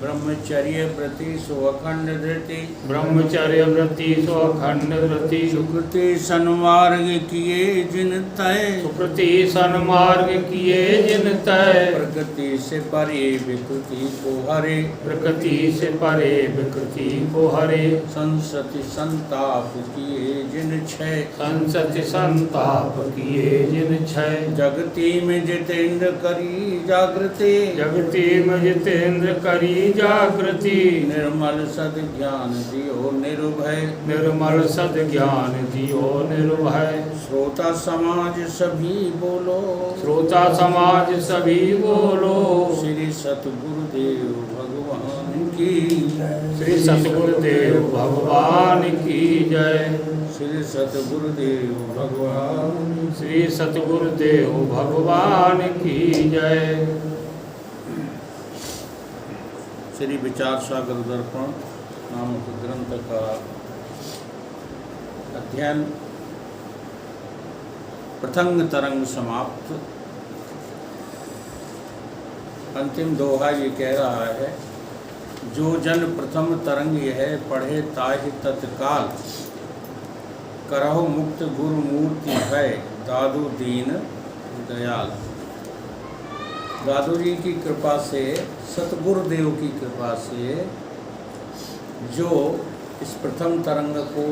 ब्रह्मचर्य व्रति सुअखंड धृति ब्रह्मचर्य वृत्ति स्वखंड वृत्ति सुकृति सन्मार्ग किए जिन तय सुकृति सन्मार्ग किए जिन तय प्रकृति से परे विकृति को हरे प्रकृति से परे विकृति को हरे संसति संताप किए जिन छय संसति संताप किए जिन छय जगति में जितेंद्र करी जागृति जगति में जितेंद्र करी जागृति निर्मल सद ज्ञान दियो निर्भय निर्मल सद ज्ञान दियो निर्भय श्रोता समाज सभी बोलो श्रोता समाज सभी बोलो श्री सतगुरुदेव भगवान की श्री सतगुरुदेव भगवान की जय श्री सतगुरुदेव भगवान श्री सतगुरुदेव भगवान की जय। श्री विचार सागर दर्पण नामक ग्रंथ का अध्ययन प्रथम तरंग समाप्त। अंतिम दोहा ये कह रहा है, जो जन प्रथम तरंग यह पढ़े ताहि तत्काल करहु मुक्त गुरु मूर्ति भय दादू दीन दयाल। दादू जी की कृपा से, सतगुरुदेव की कृपा से जो इस प्रथम तरंग को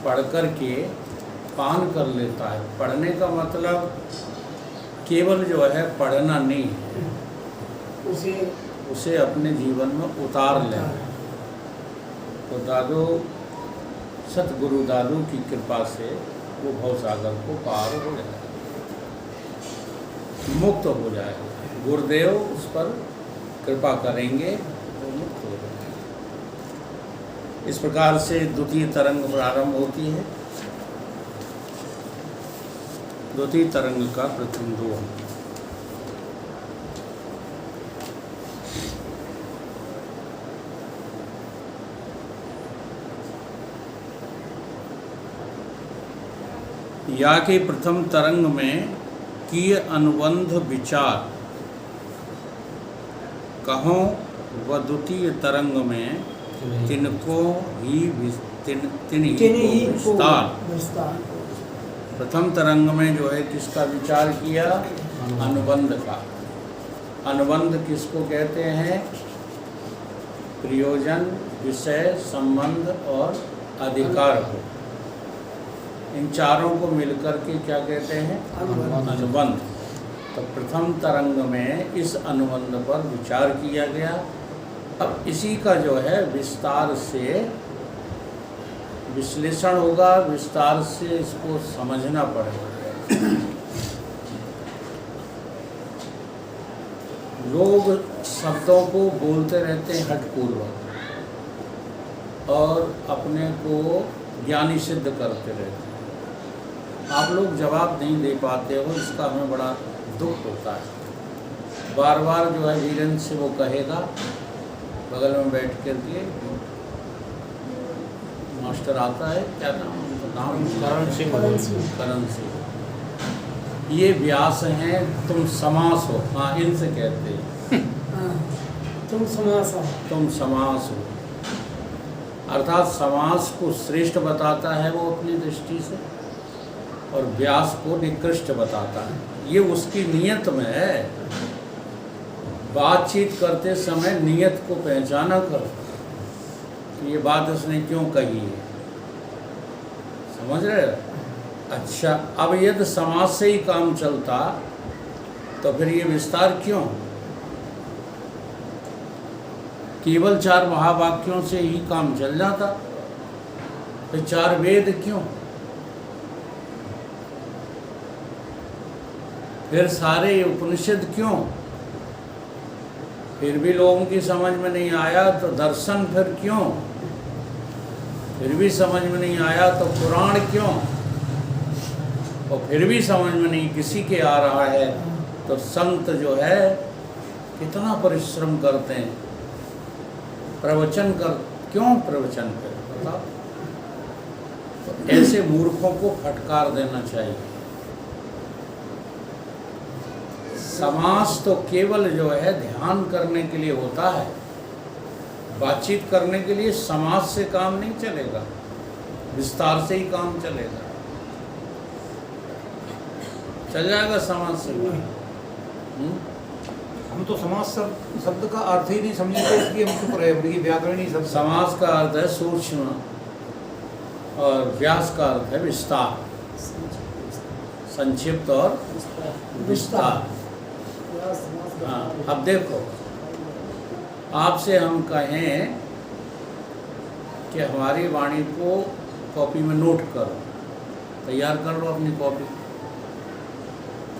पढ़ कर के पान कर लेता है, पढ़ने का मतलब केवल जो है पढ़ना नहीं है, उसे अपने जीवन में उतार लेना। तो दादू, सतगुरु दादू की कृपा से वो भवसागर को पार हो जाए, मुक्त हो जाए। गुरुदेव उस पर कृपा करेंगे, वो मुक्त हो जाए। इस प्रकार से द्वितीय तरंग प्रारंभ होती है। द्वितीय तरंग का प्रथम दोहा। या के प्रथम तरंग में किए अनुबंध विचार कहो व द्वितीय तरंग में तिनको ही विस्तार। प्रथम तरंग में जो है किसका विचार किया? अनुबंध का। अनुबंध किसको कहते हैं? प्रयोजन, विषय, संबंध और अधिकार को। इन चारों को मिलकर के क्या कहते हैं? अनुबंध। तो प्रथम तरंग में इस अनुबंध पर विचार किया गया। अब इसी का जो है विस्तार से विश्लेषण होगा, विस्तार से इसको समझना पड़ेगा। लोग शब्दों को बोलते रहते हैं हठपूर्वक और अपने को ज्ञानी सिद्ध करते रहते हैं। आप लोग जवाब नहीं दे पाते हो, इसका हमें बड़ा दुख होता है। बार बार जो है वीरेंद्र से वो कहेगा, बगल में बैठ कर के मास्टर आता है, क्या नाम? करण सिंह। करण सिंह। ये व्यास हैं, तुम समास हो। हाँ, इनसे कहते हैं तुम समास हो। तुम समास हो, अर्थात समास को श्रेष्ठ बताता है वो अपनी दृष्टि से, और व्यास को निकृष्ट बताता है। ये उसकी नियत में है। बातचीत करते समय नियत को पहचाना करो कि ये बात उसने क्यों कही है। समझ रहे हो? अच्छा, अब यदि समाज से ही काम चलता तो फिर ये विस्तार क्यों? केवल 4 महावाक्यों से ही काम चल जाता, फिर 4 वेद क्यों? फिर सारे उपनिषद क्यों? फिर भी लोगों की समझ में नहीं आया तो दर्शन फिर क्यों? फिर भी समझ में नहीं आया तो पुराण क्यों? और फिर भी समझ में नहीं किसी के आ रहा है तो संत जो है कितना परिश्रम करते हैं, प्रवचन क्यों प्रवचन करें बताओ? तो ऐसे मूर्खों को फटकार देना चाहिए। समास तो केवल जो है ध्यान करने के लिए होता है, बातचीत करने के लिए समास से काम नहीं चलेगा, विस्तार से ही काम चलेगा। चल जाएगा समास से हम तो समास शब्द का अर्थ ही नहीं समझते, इसलिए हम चुप रहे, बल्कि व्याकरण ही सब। समास का अर्थ है सूक्ष्म और व्यास का अर्थ है विस्तार, संक्षिप्त और विस्तार। हाँ, अब देखो, आपसे हम कहें कि हमारी वाणी को कॉपी में नोट करो, तैयार कर लो अपनी कॉपी,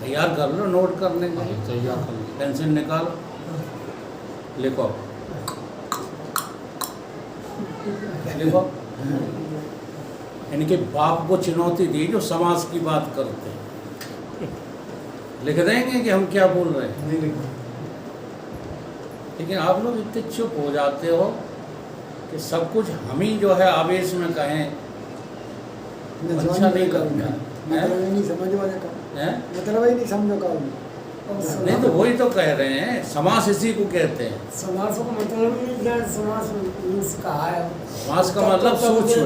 तैयार कर लो नोट करने के लिए, तैयार कर लो। पेंसिल निकालो, लिखो लिखो। इनके बाप को चुनौती दी जो समाज की बात करते हैं, लिख देंगे कि हम क्या बोल रहे हैं। नहीं लिखा। लेकिन आप लोग इतने चुप हो जाते हो कि सब कुछ हम ही जो है आवेश में कहें, अच्छा नहीं लगता है। मतलब ही नहीं समझ वाले का, हैं? मतलब ही नहीं समझो का। नहीं तो वही तो कह रहे हैं, समास इसी को कहते हैं। समास को मतलब ही नहीं जान, समास मीन्स कहा है। समास का मतलब सूक्ष्म,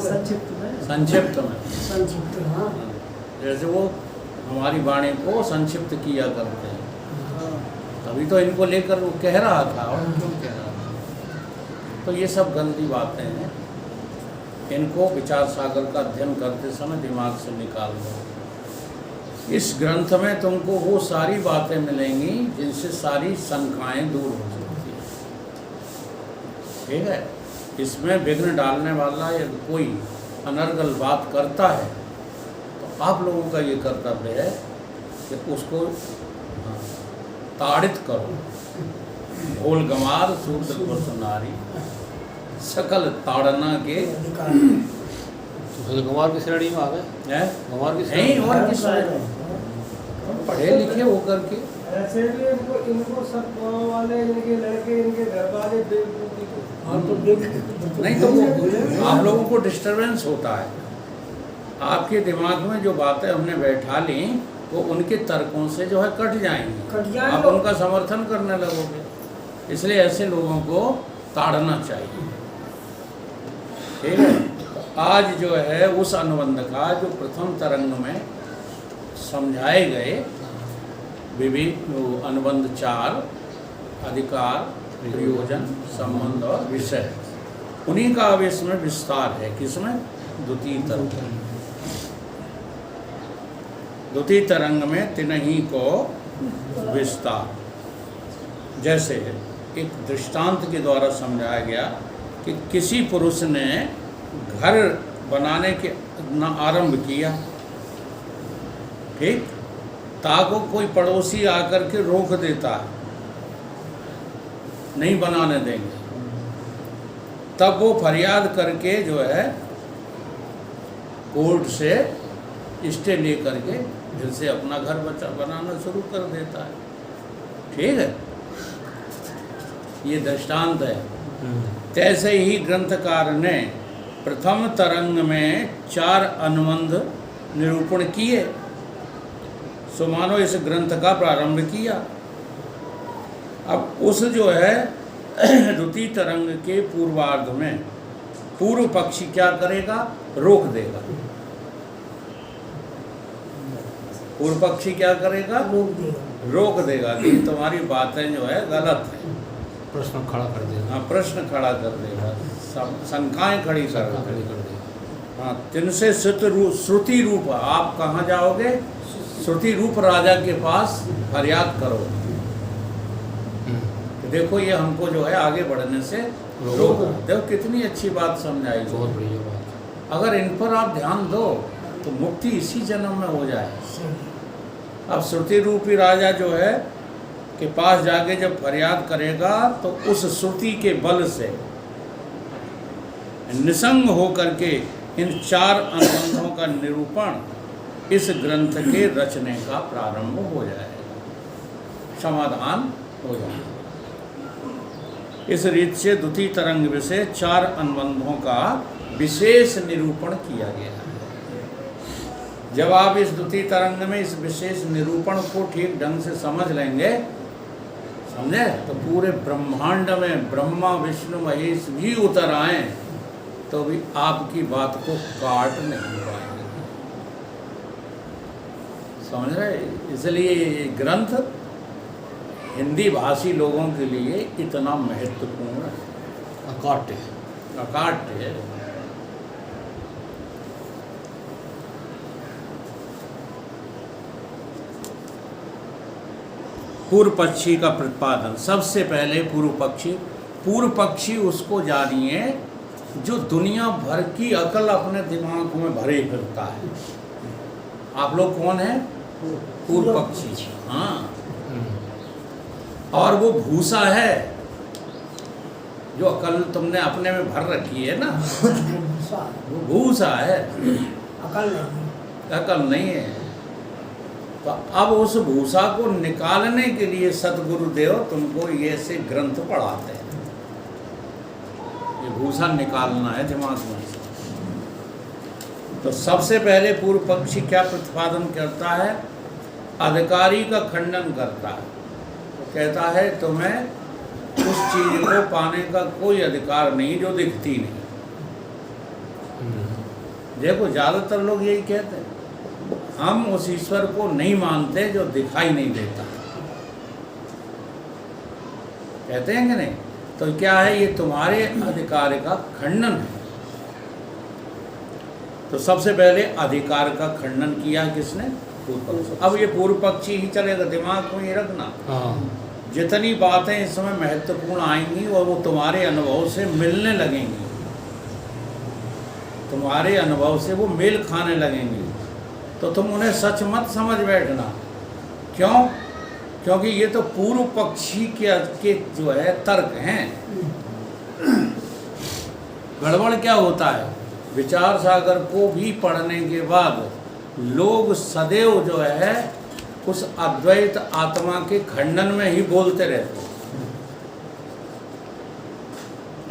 संक्षिप्त में, संक्षिप्त में। संक्षिप्त, हाँ जैसे वो हमारी वाणी को संक्षिप्त किया करते हैं, हाँ। तभी तो इनको लेकर वो कह रहा था, और क्यों कह रहा था। तो ये सब गंदी बातें हैं, इनको विचार सागर का अध्ययन करते समय दिमाग से निकाल दो। इस ग्रंथ में तुमको वो सारी बातें मिलेंगी जिनसे सारी शंकाएं दूर हो सकती हैं, ठीक है। इसमें विघ्न डालने वाला यदि कोई अनर्गल बात करता है तो आप लोगों का ये कर्तव्य है कि उसको ताड़ित करो। भोल गंवार शूद्र पुरुष नारी सकल ताड़ना के तो गंवार की श्रेणी में आ गए, हैं? गंवार की नहीं, श्रेणी और किस पढ़े लिखे होकर के ऐसे भी इनको सब गाँव वाले, इनके लड़के, इनके घर वाले बेवकूफी को। हाँ तो नहीं तो वो आप लोगों को डिस्टरबेंस होता है। आपके दिमाग में जो बातें हमने बैठा ली वो उनके तर्कों से जो है कट कट जाएंगी, जाएंगे। आप उनका समर्थन करने लगोगे। इसलिए ऐसे लोगों को ताड़ना चाहिए, ठीक है। तो आज जो है उस अनुबंध का जो प्रथम तरंग में समझाए गए विभिन्न अनुबंध 4 अधिकार, प्रयोजन, संबंध और विषय, उन्हीं का अब इसमें विस्तार है। किसमें? द्वितीय तरंग। द्वितीय तरंग में तिनही को विस्तार, जैसे एक दृष्टांत के द्वारा समझाया गया कि किसी पुरुष ने घर बनाने के न आरंभ किया, ठीक, ताको कोई पड़ोसी आकर के रोक देता है, नहीं बनाने देंगे, तब वो फरियाद करके जो है कोर्ट से स्टे ले करके फिर से अपना घर बनाना शुरू कर देता है, ठीक है। ये दृष्टांत है। तैसे ही ग्रंथकार ने प्रथम तरंग में 4 अनुबंध निरूपण किए, सो मानो इस ग्रंथ का प्रारंभ किया। अब उस जो है द्वितीय तरंग के पूर्वार्ध में पूर्व पक्षी क्या करेगा? रोक देगा। पूर्व पक्षी क्या करेगा? रोक देगा कि तुम्हारी बातें जो है गलत है, प्रश्न खड़ा कर देगा। हाँ, प्रश्न खड़ा कर देगा, शंकाएं खड़ी कर देगा। हाँ, तिनसे श्रुति रूप आप कहाँ जाओगे? श्रुति रूप राजा के पास फरियाद करो, देखो ये हमको जो है आगे बढ़ने से रोक। देखो कितनी अच्छी बात समझाई, बहुत बढ़िया बात। अगर इन पर आप ध्यान दो तो मुक्ति इसी जन्म में हो जाए। अब श्रुति रूपी राजा जो है के पास जाके जब फरियाद करेगा तो उस श्रुति के बल से निसंग होकर के इन 4 अनुबंधों का निरूपण इस ग्रंथ के रचने का प्रारंभ हो जाएगा, समाधान हो जाएगा। इस रीत से द्वितीय तरंग से 4 अनुबंधों का विशेष निरूपण किया गया है। जब आप इस द्वितीय तरंग में इस विशेष निरूपण को ठीक ढंग से समझ लेंगे, समझे, तो पूरे ब्रह्मांड में ब्रह्मा विष्णु महेश भी उतर आए तो भी आपकी बात को काट नहीं पाएंगे। समझ रहे? इसलिए ये ग्रंथ हिंदी भाषी लोगों के लिए इतना महत्वपूर्ण है, अकाट्य अकाट्य है। पूर्व पक्षी का प्रतिपादन। सबसे पहले पूर्व पक्षी उसको जानिए जो दुनिया भर की अकल अपने दिमाग में भरे फिरता है। आप लोग कौन है? पूर्व पक्षी। हाँ, और वो भूसा है जो अकल तुमने अपने में भर रखी है ना, वो भूसा है, अकल नहीं है। तो अब उस भूसा को निकालने के लिए सतगुरुदेव तुमको ये से ग्रंथ पढ़ाते हैं। ये भूसा निकालना है दिमाग में से। तो सबसे पहले पूर्व पक्षी क्या प्रतिपादन करता है? अधिकारी का खंडन करता है। तो कहता है तुम्हें उस चीज को पाने का कोई अधिकार नहीं जो दिखती नहीं। देखो ज़्यादातर लोग यही कहते हैं, हम उस ईश्वर को नहीं मानते जो दिखाई नहीं देता। कहते हैं कि नहीं? तो क्या है, ये तुम्हारे अधिकार का खंडन है। तो सबसे पहले अधिकार का खंडन किया किसने? पूर्व पक्षी। अब ये पूर्व पक्षी ही चलेगा, दिमाग में ये रखना। जितनी बातें इसमें महत्वपूर्ण आएंगी और वो तुम्हारे अनुभव से मिलने लगेंगी, तुम्हारे अनुभव से वो मेल खाने लगेंगी, तो तुम उन्हें सच मत समझ बैठना। क्यों? क्योंकि ये तो पूर्व पक्षी के जो है तर्क हैं। गड़बड़ क्या होता है, विचार सागर को भी पढ़ने के बाद लोग सदैव जो है उस अद्वैत आत्मा के खंडन में ही बोलते रहते हैं।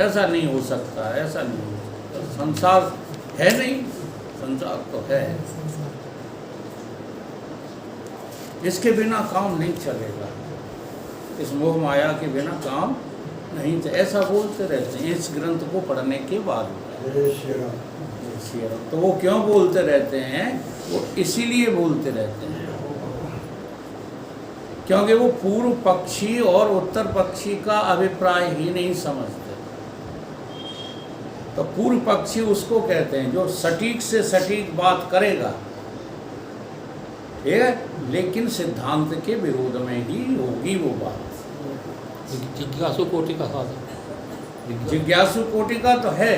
ऐसा नहीं हो सकता, ऐसा नहीं हो सकता। संसार है नहीं, संसार तो है, इसके बिना काम नहीं चलेगा। इस मोह माया के बिना काम नहीं चलेगा, ऐसा बोलते रहते हैं इस ग्रंथ को पढ़ने के बाद। तो वो क्यों बोलते रहते हैं? वो इसीलिए बोलते रहते हैं क्योंकि वो पूर्व पक्षी और उत्तर पक्षी का अभिप्राय ही नहीं समझते। तो पूर्व पक्षी उसको कहते हैं जो सटीक से सटीक बात करेगा, ठीक है, लेकिन सिद्धांत के विरोध में ही होगी वो बात। जिज्ञासु कोटि का साधन, जिज्ञासु कोटि का तो है,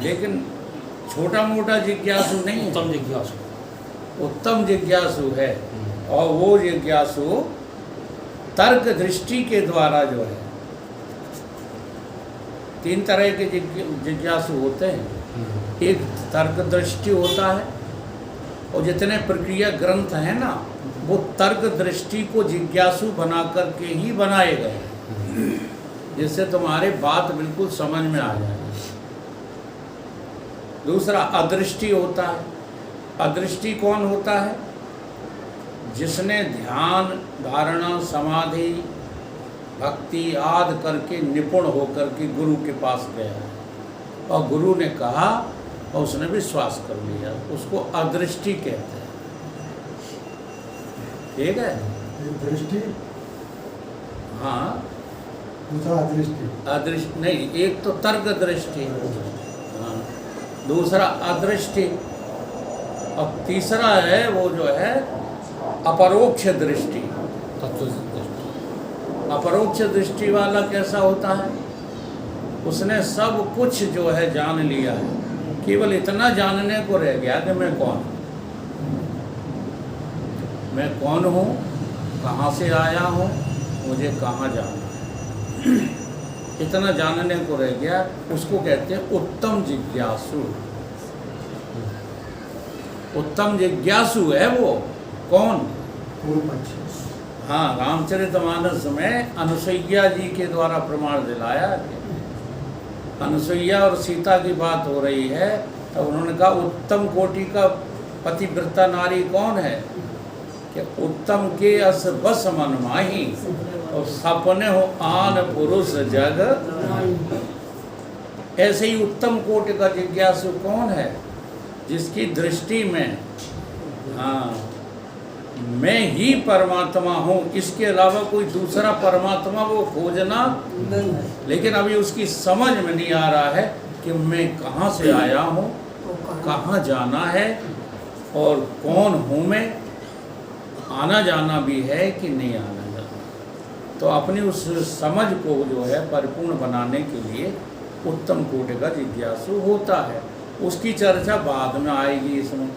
लेकिन छोटा मोटा जिज्ञासु नहीं है, उत्तम जिज्ञासु, उत्तम जिज्ञासु है। और वो जिज्ञासु तर्क दृष्टि के द्वारा जो है, तीन तरह के जिज्ञासु होते हैं। एक तर्क दृष्टि होता है, और जितने प्रक्रिया ग्रंथ हैं ना, वो तर्क दृष्टि को जिज्ञासु बना करके ही बनाए गए हैं, जिससे तुम्हारे बात बिल्कुल समझ में आ जाए। दूसरा अदृष्टि होता है। अदृष्टि कौन होता है? जिसने ध्यान, धारणा, समाधि, भक्ति आदि करके निपुण होकर के गुरु के पास गया और गुरु ने कहा और उसने विश्वास कर लिया, उसको अदृष्टि कहते हैं। ठीक है? दृष्टि, हाँ, दूसरा अदृष्टि। अदृष्टि नहीं, एक तो तर्क दृष्टि, हाँ, दूसरा अदृष्टि, और तीसरा है वो जो है अपरोक्ष दृष्टि। अपरोक्ष दृष्टि वाला कैसा होता है? उसने सब कुछ जो है जान लिया है, केवल इतना जानने को रह गया कि मैं कौन हूँ, मैं कौन हूँ, कहाँ से आया हूँ, मुझे कहाँ जाना है, इतना जानने को रह गया। उसको कहते हैं उत्तम जिज्ञासु। उत्तम जिज्ञासु है वो कौन? पूर्व पक्षी। हाँ, रामचरितमानस में अनुसुईया जी के द्वारा प्रमाण दिलाया। अनुसुईया और सीता की बात हो रही है, तो उन्होंने कहा उत्तम कोटि का पतिव्रता नारी कौन है कि उत्तम के अस बस मन माही और सपने हो आन पुरुष जग। ऐसे ही उत्तम कोटि का जिज्ञासु कौन है जिसकी दृष्टि में हाँ मैं ही परमात्मा हूँ, इसके अलावा कोई दूसरा परमात्मा वो खोजना, लेकिन अभी उसकी समझ में नहीं आ रहा है कि मैं कहाँ से आया हूँ, कहाँ जाना है और कौन हूँ मैं, आना जाना भी है कि नहीं आना जाना। तो अपनी उस समझ को जो है परिपूर्ण बनाने के लिए उत्तम कोटि का जिज्ञासु होता है। उसकी चर्चा बाद में आएगी इसमें।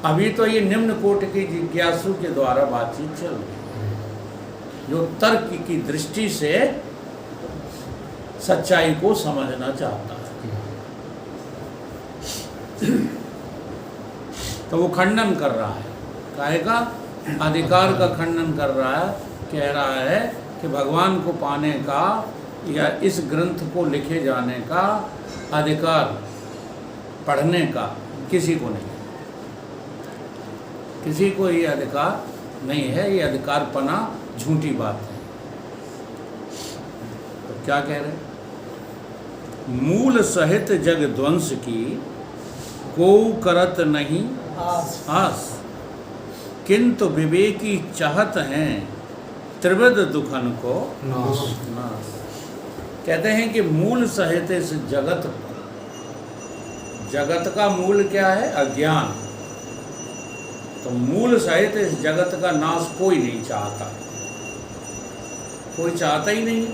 अभी तो ये निम्न कोटि के जिज्ञासु के द्वारा बातचीत चल रही है, जो तर्क की दृष्टि से सच्चाई को समझना चाहता है। तो वो खंडन कर रहा है, काहे का? अधिकार का खंडन कर रहा है। कह रहा है कि भगवान को पाने का या इस ग्रंथ को लिखे जाने का अधिकार पढ़ने का किसी को नहीं, किसी को ये अधिकार नहीं है। ये अधिकार पना झूठी बात है। तो क्या कह रहे? मूल सहित जग ध्वंस की को करत नहीं आस, किंतु विवेकी चाहत हैं त्रिविध दुखन को नाश। कहते हैं कि मूल सहित इस जगत, जगत का मूल क्या है? अज्ञान। तो मूल सहित इस जगत का नाश कोई नहीं चाहता, कोई चाहता ही नहीं।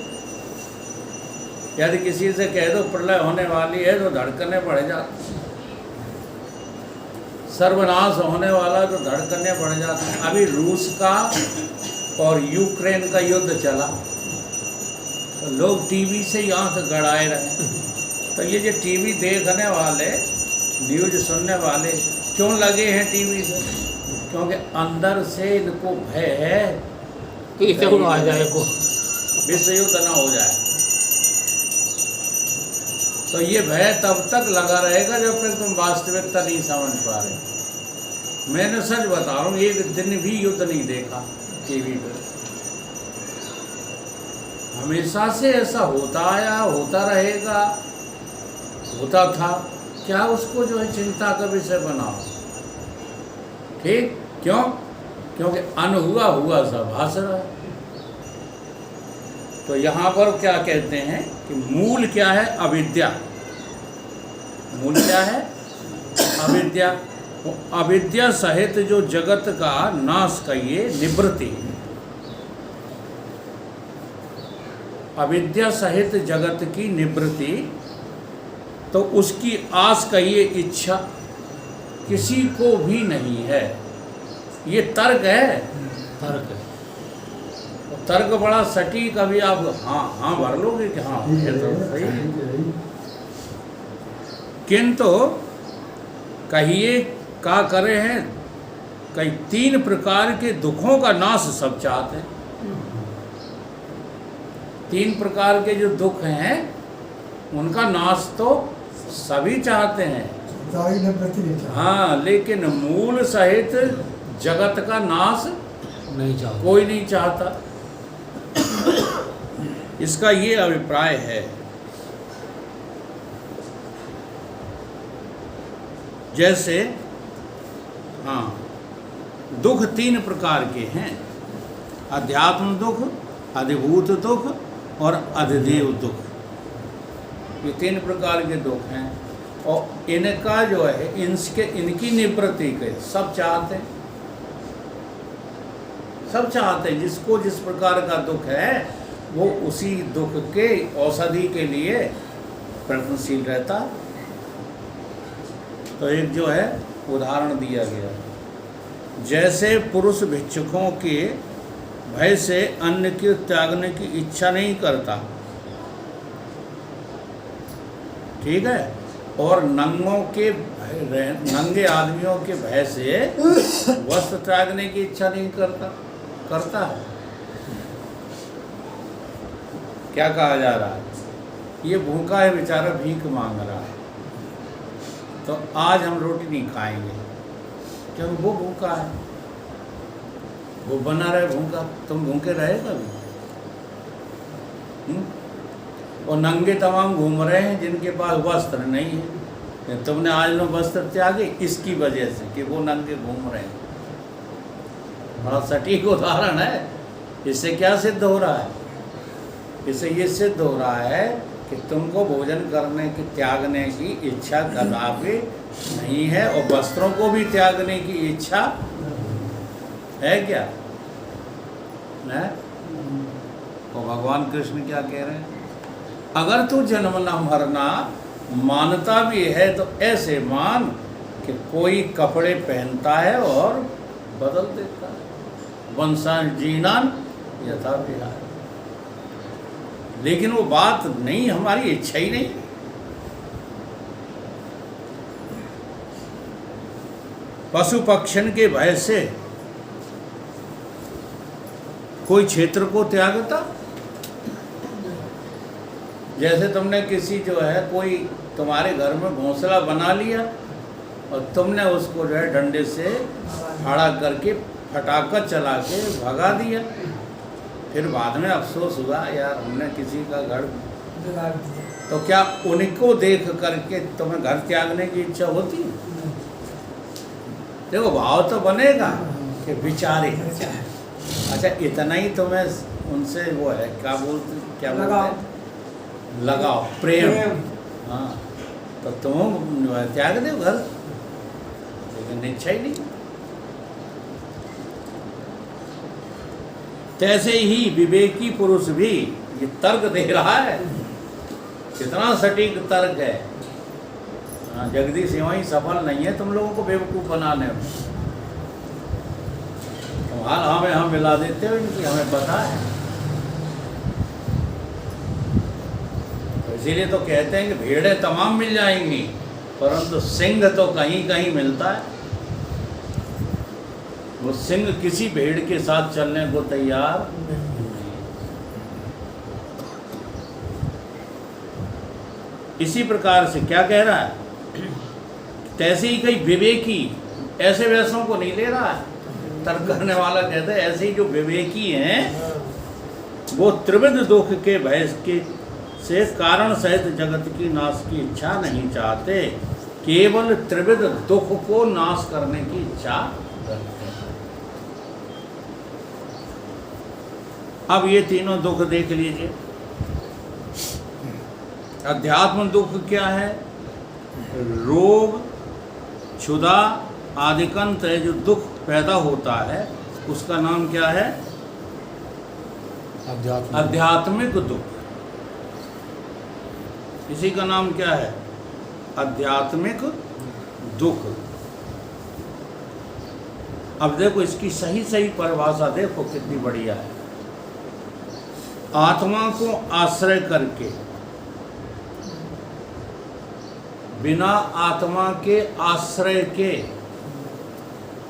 यदि किसी से कह दो प्रलय होने वाली है तो धड़कने बढ़ जाती, सर्वनाश होने वाला तो धड़कने बढ़ जाती। अभी रूस का और यूक्रेन का युद्ध चला तो लोग टीवी से ही आंख गड़ाए रहे। तो ये जो टीवी देखने वाले, न्यूज सुनने वाले क्यों लगे हैं टीवी से? क्योंकि अंदर से इनको भय है कि आ जाए को विश्व युद्ध ना हो जाए। तो ये भय तब तक लगा रहेगा जब तक तुम वास्तविकता नहीं समझ पा रहे। मैंने सच बता रहा हूँ, एक दिन भी युद्ध नहीं देखा टीवी पे। हमेशा से ऐसा होता आया, होता रहेगा, होता था। क्या उसको जो है चिंता का विषय बनाओ? ठीक क्यों? क्योंकि अनहुआ हुआ सब हंस रहा है। तो यहाँ पर क्या कहते हैं कि मूल क्या है? अविद्या। मूल क्या है? अविद्या। अविद्या सहित जो जगत का नाश का ये निवृत्ति, अविद्या सहित जगत की निवृत्ति, तो उसकी आस का ये इच्छा किसी को भी नहीं है। ये तर्क है, तर्क है। तर्क बड़ा सटीक। अभी आप हाँ हाँ भर लोगे कि हाँ ये तो सही है। किंतु कहिए का करे हैं, कई तीन प्रकार के दुखों का नाश सब चाहते हैं। तीन प्रकार के जो दुख हैं उनका नाश तो सभी चाहते हैं, हाँ, लेकिन मूल सहित जगत का नाश नहीं चाहता, कोई नहीं चाहता। इसका ये अभिप्राय है। जैसे हाँ, दुख तीन प्रकार के हैं: अध्यात्म दुख, अधिभूत दुख और अधिदेव दुख। ये तीन प्रकार के दुख हैं और इनका जो है इनकी निवृत्ति के सब चाहते हैं, सब चाहते हैं। जिसको जिस प्रकार का दुख है वो उसी दुख के औषधि के लिए प्रयत्नशील रहता। तो एक जो है उदाहरण दिया गया, जैसे पुरुष भिक्षुकों के भय से अन्न के त्यागने की इच्छा नहीं करता, ठीक है, और नंगों के नंगे आदमियों के भय से वस्त्र त्यागने की इच्छा नहीं करता है। क्या कहा जा रहा है? ये भूखा है बेचारा, भीख मांग रहा है, तो आज हम रोटी नहीं खाएंगे, क्योंकि वो भूखा है, वो बना रहे भूखा, तुम भूखे रहे कभी? और नंगे तमाम घूम रहे हैं जिनके पास वस्त्र नहीं है। तुमने आज लो वस्त्र त्यागे इसकी वजह से कि वो नंगे घूम रहे हैं। बड़ा सटीक उदाहरण है। इससे क्या सिद्ध हो रहा है? इससे ये सिद्ध हो रहा है कि तुमको भोजन करने की त्यागने की इच्छा कदापि नहीं है, और वस्त्रों को भी त्यागने की इच्छा है क्या? है? तो भगवान कृष्ण क्या कह रहे हैं? अगर तू जन्मना मरना मानता भी है तो ऐसे मान कि कोई कपड़े पहनता है और बदल देता है। वंशान जीनान यथा विहार। लेकिन वो बात नहीं, हमारी इच्छा ही नहीं। पशु पक्षियों के भय से कोई क्षेत्र को त्यागता? जैसे तुमने किसी जो है कोई तुम्हारे घर में घोंसला बना लिया और तुमने उसको जो है डंडे से खड़ा करके फटाका चला के भगा दिया, फिर बाद में अफसोस हुआ यार हमने किसी का घर बिगाड़ दिया। तो क्या उनको देख करके तुम्हें घर त्यागने की इच्छा होती है? देखो भाव तो बनेगा कि बिचारे, अच्छा इतना ही तुम्हें उनसे वो है क्या बोलते, क्या बोलते हैं? लगाओ, प्रेम। हाँ, तो तुम त्याग दो घर, लेकिन इच्छा ही नहीं। तैसे ही विवेकी पुरुष भी ये तर्क दे रहा है, कितना सटीक तर्क है। हाँ, जगदीश सिंह सफल नहीं है तुम लोगों को बेवकूफ़ बनाने में। तुम हमें हम मिला देते हो इनकी, हमें पता है। इसीलिए तो कहते हैं कि भेड़ें तमाम मिल जाएंगी परंतु सिंह तो कहीं कहीं मिलता है। वो सिंह किसी भेड़ के साथ चलने को तैयार नहीं। इसी प्रकार से क्या कह रहा है? तैसे ही कई विवेकी, ऐसे वैसों को नहीं ले रहा है। तर्क करने वाला कहता है ऐसे ही जो विवेकी हैं वो त्रिविध दुख के भय के से कारण सहित जगत की नाश की इच्छा नहीं चाहते, केवल त्रिविध दुख को नाश करने की इच्छा रखते हैं। अब ये तीनों दुख देख लीजिए। अध्यात्म दुख क्या है? रोग, क्षुधा आदिकंत है जो दुख पैदा होता है, उसका नाम क्या है? आध्यात्मिक दुख। इसी का नाम क्या है? आध्यात्मिक दुख। अब देखो इसकी सही सही परिभाषा देखो कितनी बढ़िया है। आत्मा को आश्रय करके, बिना आत्मा के आश्रय के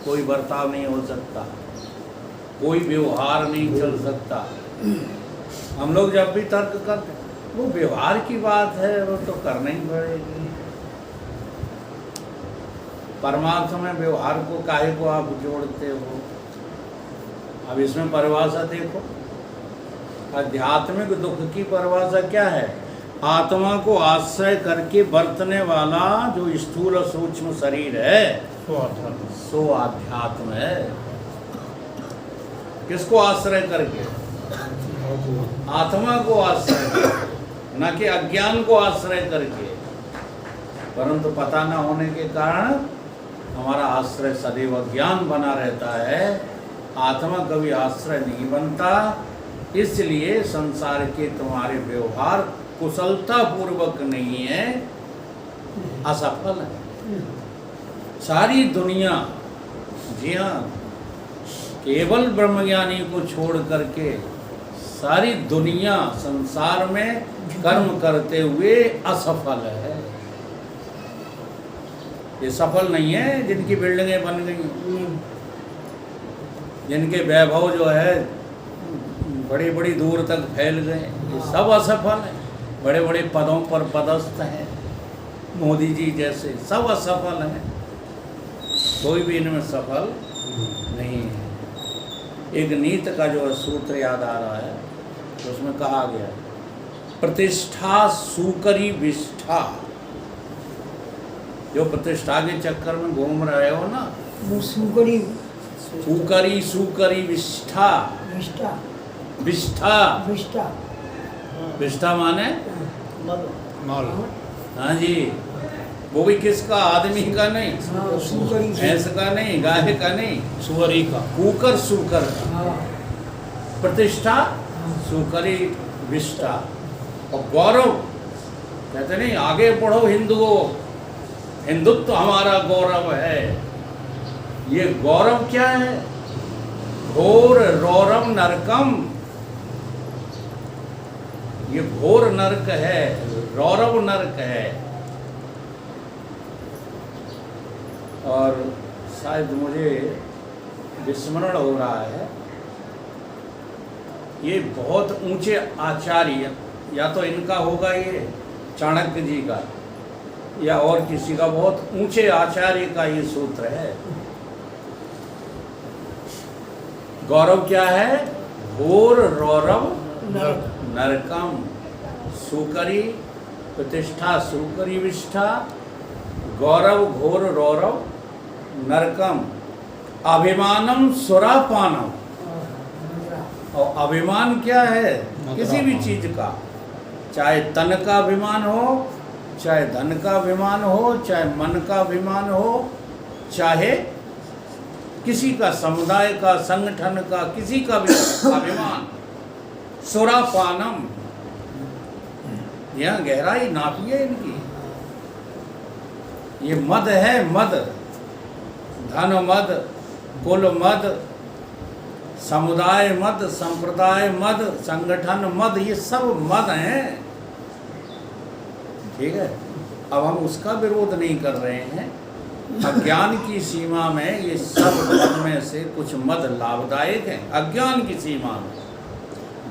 कोई बर्ताव नहीं हो सकता, कोई व्यवहार नहीं चल सकता। हम लोग जब भी तर्क करते वो व्यवहार की बात है, वो तो करना ही पड़ेगी। परमार्थ में व्यवहार को काहे को आप जोड़ते हो? अब इसमें परिभाषा देखो। आध्यात्मिक दुख की परिभाषा क्या है? आत्मा को आश्रय करके बरतने वाला जो स्थूल और सूक्ष्म शरीर है सो आध्यात्म है। किसको आश्रय करके? आत्मा को आश्रय, न कि अज्ञान को आश्रय करके। परंतु पता न होने के कारण हमारा आश्रय सदैव अज्ञान बना रहता है, आत्मा कभी आश्रय नहीं बनता। इसलिए संसार के तुम्हारे व्यवहार कुशलता पूर्वक नहीं है, असफल है। सारी दुनिया, जी हाँ, केवल ब्रह्मज्ञानी को छोड़ करके सारी दुनिया संसार में कर्म करते हुए असफल है। ये सफल नहीं है जिनकी बिल्डिंगें बन गई, जिनके वैभव जो है बड़ी बड़ी दूर तक फैल गए, ये सब असफल है। बड़े बड़े पदों पर पदस्थ हैं, मोदी जी जैसे, सब असफल हैं। कोई भी इनमें सफल नहीं है। एक नीति का जो सूत्र याद आ रहा है तो उसमें कहा गया है, प्रतिष्ठा सुकरी विष्ठा। जो प्रतिष्ठा के चक्कर में घूम रहे हो ना, वो सुकरी सुकरी सुकरी विष्ठा, विष्टा विष्ठा, विष्टा विष्ठा माने माल हाँ जी, वो भी किसका, आदमी का नहीं, हाँ सुकरी भैंस का नहीं, गाय का नहीं, सुअरी का। कुकर सुकर का। हाँ प्रतिष्ठा सुकरी विष्ठा। और गौरव कहते नहीं, आगे बढ़ो हिंदुओं, हिंदुत्व हमारा गौरव है। ये गौरव क्या है? घोर रौरव नरकम। ये घोर नरक है, रौरव नरक है। और शायद मुझे विस्मरण हो रहा है, ये बहुत ऊंचे आचार्य, या तो इनका होगा ये चाणक्य जी का, या और किसी का, बहुत ऊंचे आचार्य का ये सूत्र है। गौरव क्या है? घोर रौरव नरकम। सुकरी प्रतिष्ठा सुकरी विष्ठा, गौरव घोर रौरव नरकम। अभिमानम सुरापानम। और अभिमान क्या है? किसी भी चीज का, चाहे तन का अभिमान हो, चाहे धन का अभिमान हो, चाहे मन का अभिमान हो, चाहे किसी का, समुदाय का, संगठन का, किसी का भी अभिमान। सुरापानम, यह गहराई नापिए इनकी। ये मद है, मद, धन मद, कुल मद, समुदाय मद, संप्रदाय मद, संगठन मद, ये सब मद हैं। ठीक है, अब हम उसका विरोध नहीं कर रहे हैं। अज्ञान की सीमा में ये सब मद में से कुछ मद लाभदायक हैं, अज्ञान की सीमा में।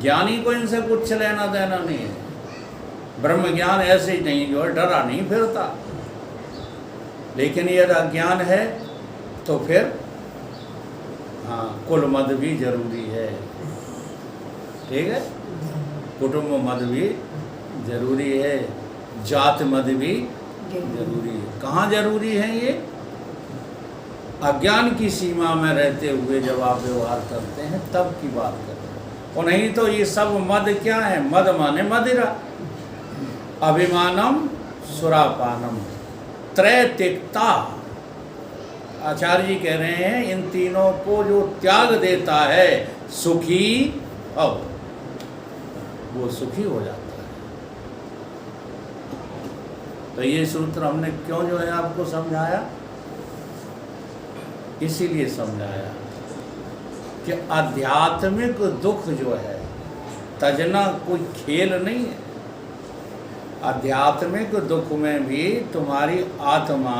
ज्ञानी को इनसे कुछ लेना देना नहीं है। ब्रह्म ज्ञान ऐसे ही नहीं, जो है डरा नहीं फिरता। लेकिन यदि अज्ञान है तो फिर हाँ, कुल मद भी जरूरी है। ठीक है, कुटुंब मद भी जरूरी है, जात मद भी जरूरी है। कहाँ जरूरी है ये? अज्ञान की सीमा में रहते हुए जब आप व्यवहार करते हैं तब की बात करते हैं। और नहीं तो ये सब मद क्या है? मद माने मदिरा, अभिमानम सुरापानम, त्रैतिकता। आचार्य जी कह रहे हैं, इन तीनों को जो त्याग देता है सुखी, अब वो सुखी हो जाता है। तो ये सूत्र हमने क्यों जो है आपको समझाया? इसीलिए समझाया कि आध्यात्मिक दुख जो है तजना कोई खेल नहीं है। आध्यात्मिक दुख में भी तुम्हारी आत्मा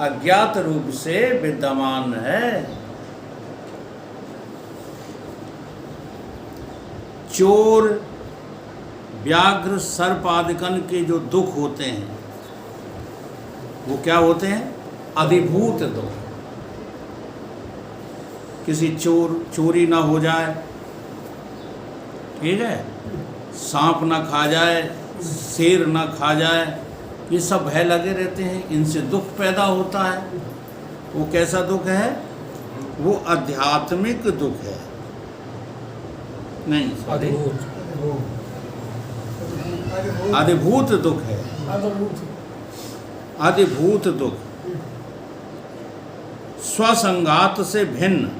अज्ञात रूप से विद्यमान है। चोर, व्याघ्र, सर्पादिकन के जो दुख होते हैं वो क्या होते हैं? अधिभूत दुख। किसी चोरी ना हो जाए, ठीक है, सांप ना खा जाए, शेर ना खा जाए, ये सब भय लगे रहते हैं, इनसे दुख पैदा होता है। वो कैसा दुख है? वो आध्यात्मिक दुख है। नहीं, अधिभूत दुख है। अधिभूत दुख स्वसंगात से भिन्न।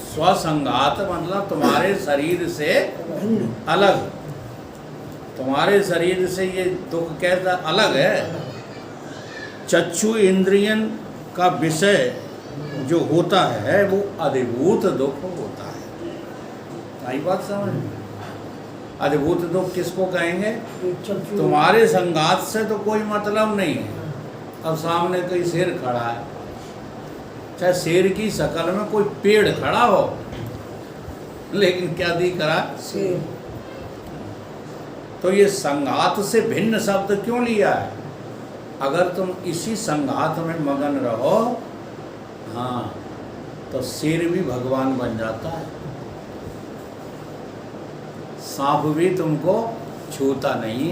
स्वसंगात मतलब तुम्हारे शरीर से अलग। तुम्हारे शरीर से ये दुख कैसा अलग है? चक्षु इंद्रियन का विषय जो होता है वो अधिभूत दुख होता है। आई बात समझ में? अधिभूत दुख किसको कहेंगे? तुम्हारे संगात से तो कोई मतलब नहीं है। अब सामने कोई शेर खड़ा है, चाहे शेर की शक्ल में कोई पेड़ खड़ा हो, लेकिन क्या दिख रहा? शेर। तो ये संगात से भिन्न शब्द क्यों लिया है? अगर तुम इसी संघात में मगन रहो, हाँ, तो शेर भी भगवान बन जाता है, सांप भी तुमको छूता नहीं।